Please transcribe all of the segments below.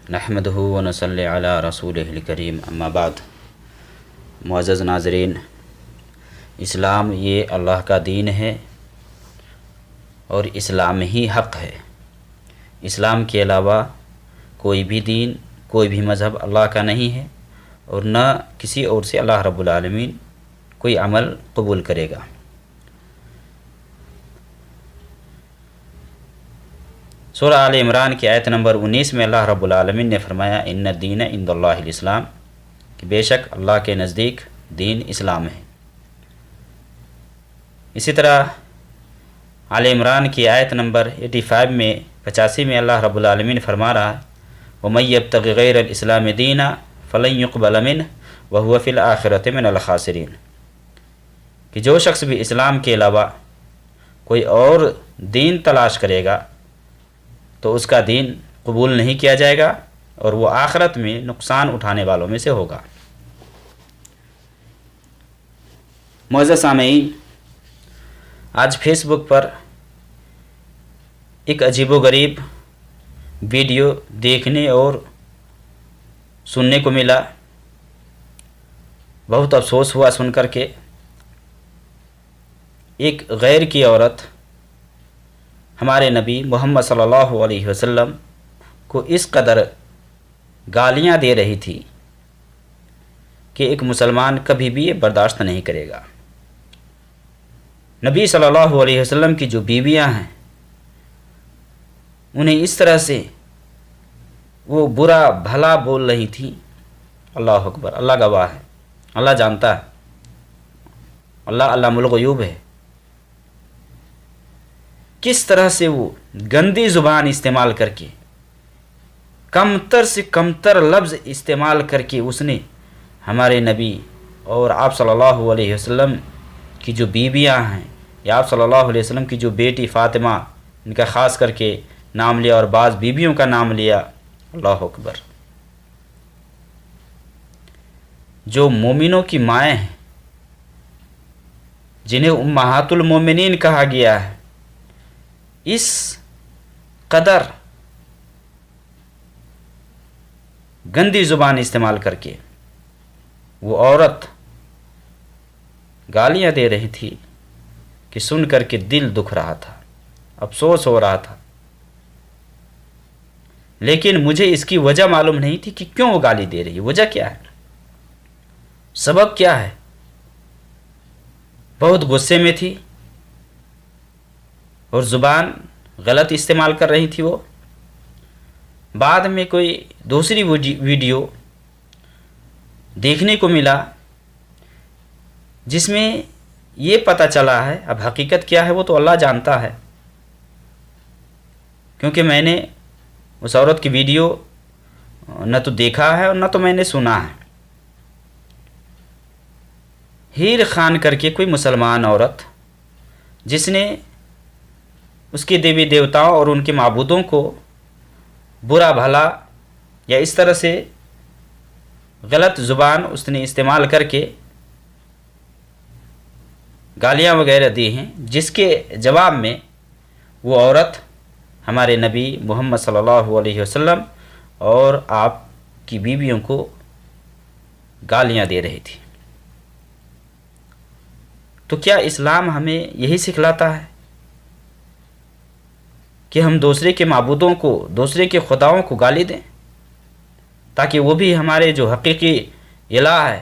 نحمدہ ونصلی علی رسولہ الکریم اما بعد۔ معزز ناظرین، اسلام یہ اللہ کا دین ہے اور اسلام ہی حق ہے۔ اسلام کے علاوہ کوئی بھی دین، کوئی بھی مذہب اللہ کا نہیں ہے اور نہ کسی اور سے اللہ رب العالمین کوئی عمل قبول کرے گا۔ سورہ آل عمران کی آیت نمبر 19 میں اللہ رب العالمین نے فرمایا ان الدین عند اللہ الاسلام، کہ بے شک اللہ کے نزدیک دین اسلام ہے۔ اسی طرح آل عمران کی آیت نمبر 85 میں 85 میں اللہ رب العالمین فرما رہا ہے وَمَن يَبْتَغِ غَيْرَ الْإِسْلَامِ دِينًا فَلَن يُقْبَلَ مِنْهُ وَهُوَ فِي الْآخِرَةِ مِنَ الْخَاسِرِينَ، کہ جو شخص بھی اسلام کے علاوہ کوئی اور دین تلاش کرے گا تو اس کا دین قبول نہیں کیا جائے گا اور وہ آخرت میں نقصان اٹھانے والوں میں سے ہوگا۔ معزز سامعین، آج فیس بک پر ایک عجیب و غریب ویڈیو دیکھنے اور سننے کو ملا۔ بہت افسوس ہوا سن کر کے۔ ایک غیر کی عورت ہمارے نبی محمد صلی اللہ علیہ وسلم کو اس قدر گالیاں دے رہی تھی کہ ایک مسلمان کبھی بھی یہ برداشت نہیں کرے گا۔ نبی صلی اللہ علیہ وسلم کی جو بیویاں ہیں انہیں اس طرح سے وہ برا بھلا بول رہی تھی۔ اللہ اکبر، اللہ گواہ ہے، اللہ جانتا ہے، اللہ علام الغیوب ہے، کس طرح سے وہ گندی زبان استعمال کر کے، کمتر سے کمتر لفظ استعمال کر کے اس نے ہمارے نبی اور آپ صلی اللہ علیہ وسلم کی جو بیویاں ہیں یا آپ صلی اللہ علیہ وسلم کی جو بیٹی فاطمہ، ان کا خاص کر کے نام لیا اور بعض بیویوں کا نام لیا۔ اللہ اکبر، جو مومنوں کی مائیں ہیں، جنہیں امہات المومنین کہا گیا ہے، اس قدر گندی زبان استعمال کر کے وہ عورت گالیاں دے رہی تھی کہ سن کر کے دل دکھ رہا تھا، افسوس ہو رہا تھا، لیکن مجھے اس کی وجہ معلوم نہیں تھی کہ کیوں وہ گالی دے رہی ہے، وجہ کیا ہے، سبب کیا ہے۔ بہت غصے میں تھی اور زبان غلط استعمال کر رہی تھی وہ۔ بعد میں کوئی دوسری ویڈیو دیکھنے کو ملا جس میں یہ پتہ چلا ہے، اب حقیقت کیا ہے وہ تو اللہ جانتا ہے، کیونکہ میں نے اس عورت کی ویڈیو نہ تو دیکھا ہے اور نہ تو میں نے سنا ہے۔ ہیر خان کر کے کوئی مسلمان عورت جس نے اس کے دیوی دیوتاؤں اور ان کے معبودوں کو برا بھلا یا اس طرح سے غلط زبان اس نے استعمال کر کے گالیاں وغیرہ دی ہیں، جس کے جواب میں وہ عورت ہمارے نبی محمد صلی اللہ علیہ وسلم اور آپ کی بیویوں کو گالیاں دے رہی تھی۔ تو کیا اسلام ہمیں یہی سکھلاتا ہے کہ ہم دوسرے کے معبودوں کو، دوسرے کے خداؤں کو گالی دیں تاکہ وہ بھی ہمارے جو حقیقی الہ ہے،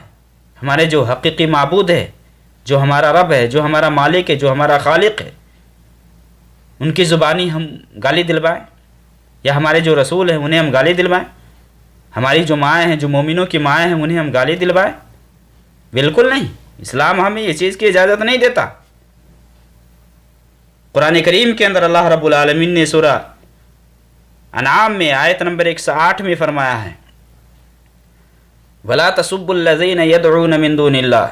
ہمارے جو حقیقی معبود ہے، جو ہمارا رب ہے، جو ہمارا مالک ہے، جو ہمارا خالق ہے، ان کی زبانی ہم گالی دلوائیں، یا ہمارے جو رسول ہیں انہیں ہم گالی دلوائیں، ہماری جو مائیں ہیں، جو مومنوں کی مائیں ہیں، انہیں ہم گالی دلوائیں؟ بالکل نہیں، اسلام ہمیں یہ چیز کی اجازت نہیں دیتا۔ قرآن کریم کے اندر اللہ رب العالمین نے سورہ انعام میں آیت نمبر 108 میں فرمایا ہے وَلَا تَسُبُّوا الَّذِينَ يَدْعُونَ مِن دُونِ اللَّهِ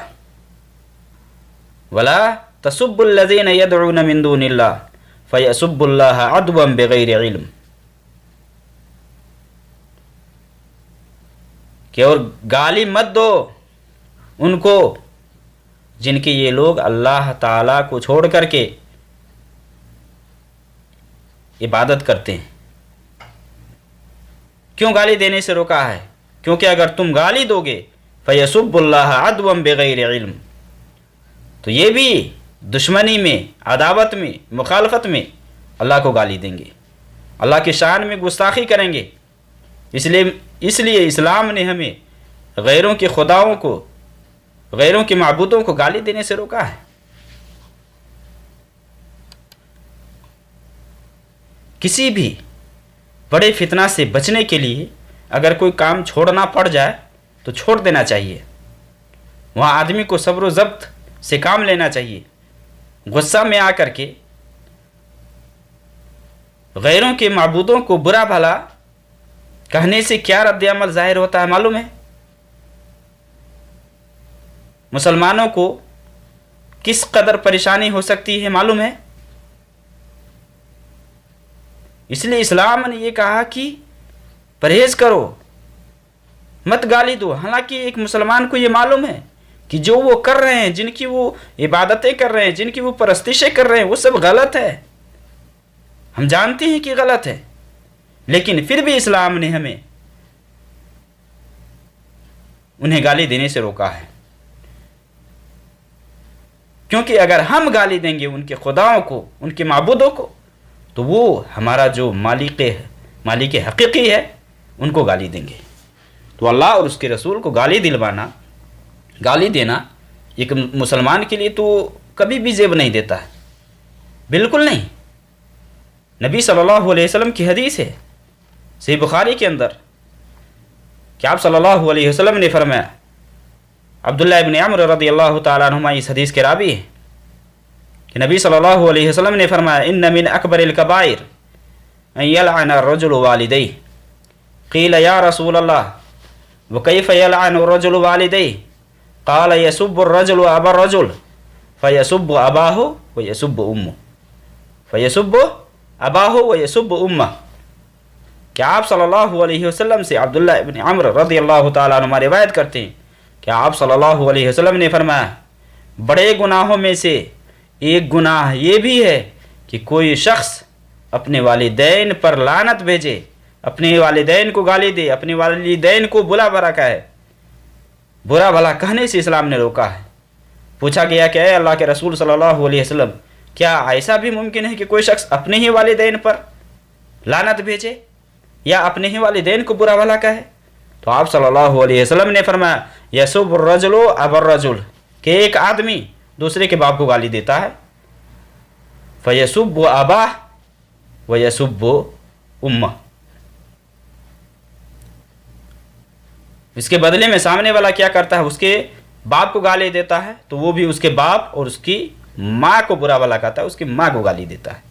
وَلَا تَسُبُّوا الَّذِينَ يَدْعُونَ مِن دُونِ اللَّهِ فَيَسُبُّوا اللَّهَ عَدْوًا بِغَيْرِ عِلْمٍ، کہ اور گالی مت دو ان کو جن کے یہ لوگ اللہ تعالیٰ کو چھوڑ کر کے عبادت کرتے ہیں۔ کیوں گالی دینے سے روکا ہے؟ کیونکہ اگر تم گالی دو گے فَيَسُبُّ اللَّهَ عَدْوًا بِغَيْرِ علم، تو یہ بھی دشمنی میں، عداوت میں، مخالفت میں اللہ کو گالی دیں گے، اللہ کی شان میں گستاخی کریں گے۔ اس لیے اسلام نے ہمیں غیروں کے خداؤں کو، غیروں کے معبودوں کو گالی دینے سے روکا ہے۔ کسی بھی بڑے فتنہ سے بچنے کے لیے اگر کوئی کام چھوڑنا پڑ جائے تو چھوڑ دینا چاہیے، وہاں آدمی کو صبر و ضبط سے کام لینا چاہیے۔ غصہ میں آ کر کے غیروں کے معبودوں کو برا بھلا کہنے سے کیا رد عمل ظاہر ہوتا ہے معلوم ہے؟ مسلمانوں کو کس قدر پریشانی ہو سکتی ہے معلوم ہے؟ اس لیے اسلام نے یہ کہا کہ پرہیز کرو، مت گالی دو۔ حالانکہ ایک مسلمان کو یہ معلوم ہے کہ جو وہ کر رہے ہیں، جن کی وہ عبادتیں کر رہے ہیں، جن کی وہ پرستشیں کر رہے ہیں، وہ سب غلط ہے، ہم جانتے ہیں کہ غلط ہے، لیکن پھر بھی اسلام نے ہمیں انہیں گالی دینے سے روکا ہے۔ کیونکہ اگر ہم گالی دیں گے ان کے خداؤں کو، ان کے معبودوں کو، تو وہ ہمارا جو مالک حقیقی ہے ان کو گالی دیں گے۔ تو اللہ اور اس کے رسول کو گالی دلوانا، گالی دینا ایک مسلمان کے لیے تو کبھی بھی زیب نہیں دیتا ہے، بالکل نہیں۔ نبی صلی اللہ علیہ وسلم کی حدیث ہے صحیح بخاری کے اندر کہ آپ صلی اللہ علیہ وسلم نے فرمایا، عبداللہ ابن عمر رضی اللہ تعالیٰ عنہما اس حدیث کے راوی ہیں کہ نبی صلی اللہ علیہ وسلم نے فرمایا، ان من اکبر الکبائر ان یلعن الرجل والدیہ، قیل یا رسول اللہ وکیف یلعن الرجل والدیہ، قال یسب الرجل ابا الرجل فیسب اباہ ویسب امہ، فیسب اباہ ویسب امہ۔ کہ آپ صلی اللہ علیہ وسلم سے عبداللہ ابن عمر رضی اللہ تعالیٰ عنہ روایت کرتے ہیں کہ آپ صلی اللہ علیہ وسلم نے فرمایا، بڑے گناہوں میں سے ایک گناہ یہ بھی ہے کہ کوئی شخص اپنے والدین پر لعنت بھیجے، اپنے والدین کو گالی دے، اپنے والدین کو برا بھلا کہے۔ برا بھلا کہنے سے اسلام نے روکا ہے۔ پوچھا گیا کہ اے اللہ کے رسول صلی اللہ علیہ وسلم، کیا ایسا بھی ممکن ہے کہ کوئی شخص اپنے ہی والدین پر لعنت بھیجے یا اپنے ہی والدین کو برا بھلا کہے؟ تو آپ صلی اللہ علیہ وسلم نے فرمایا، یسب الرجل ابا الرجل، کہ ایک آدمی دوسرے کے باپ کو گالی دیتا ہے، فیسب اباہ ویسب امہ، اس کے بدلے میں سامنے والا کیا کرتا ہے، اس کے باپ کو گالی دیتا ہے تو وہ بھی اس کے باپ اور اس کی ماں کو برا بھلا کہتا ہے، اس کی ماں کو گالی دیتا ہے۔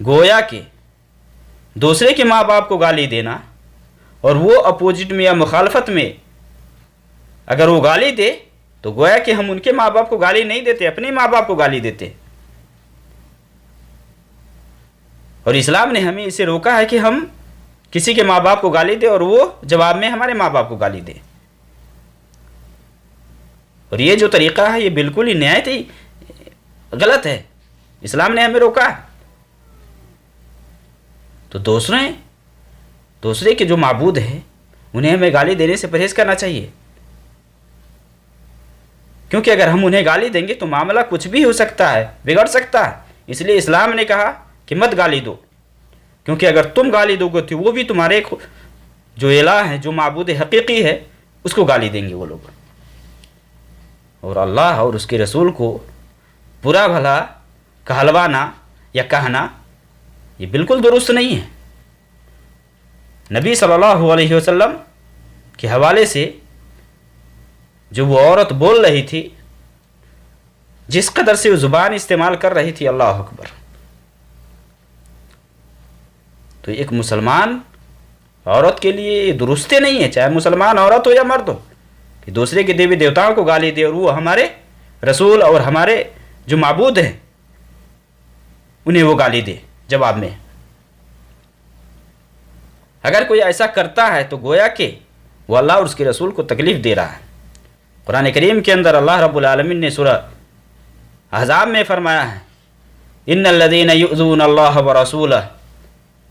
گویا کہ دوسرے کے ماں باپ کو گالی دینا اور وہ اپوزٹ میں یا مخالفت میں اگر وہ گالی دے تو گویا کہ ہم ان کے ماں باپ کو گالی نہیں دیتے، اپنے ماں باپ کو گالی دیتے۔ اور اسلام نے ہمیں اسے روکا ہے کہ ہم کسی کے ماں باپ کو گالی دے اور وہ جواب میں ہمارے ماں باپ کو گالی دے۔ اور یہ جو طریقہ ہے یہ بالکل ہی نہایت ہی غلط ہے، اسلام نے ہمیں روکا ہے۔ تو دوسرے کے جو معبود ہیں انہیں ہمیں گالی دینے سے پرہیز کرنا چاہیے، کیونکہ اگر ہم انہیں گالی دیں گے تو معاملہ کچھ بھی ہو سکتا ہے، بگڑ سکتا ہے۔ اس لیے اسلام نے کہا کہ مت گالی دو، کیونکہ اگر تم گالی دو گے تو وہ بھی تمہارے جو الہ ہے، جو معبود حقیقی ہے، اس کو گالی دیں گے وہ لوگ۔ اور اللہ اور اس کے رسول کو برا بھلا کہلوانا یا کہنا یہ بالکل درست نہیں ہے۔ نبی صلی اللہ علیہ وسلم کے حوالے سے جو وہ عورت بول رہی تھی، جس قدر سے وہ زبان استعمال کر رہی تھی، اللہ اکبر، تو ایک مسلمان عورت کے لیے یہ درست نہیں ہے، چاہے مسلمان عورت ہو یا مرد ہو، کہ دوسرے کے دیوی دیوتاؤں کو گالی دے اور وہ ہمارے رسول اور ہمارے جو معبود ہیں انہیں وہ گالی دے جواب میں۔ اگر کوئی ایسا کرتا ہے تو گویا کہ وہ اللہ اور اس کے رسول کو تکلیف دے رہا ہے۔ قرآن کریم کے اندر اللہ رب العالمین نے سورہ احزاب میں فرمایا ہے، ان الذین یؤذون اللہ ورسولہ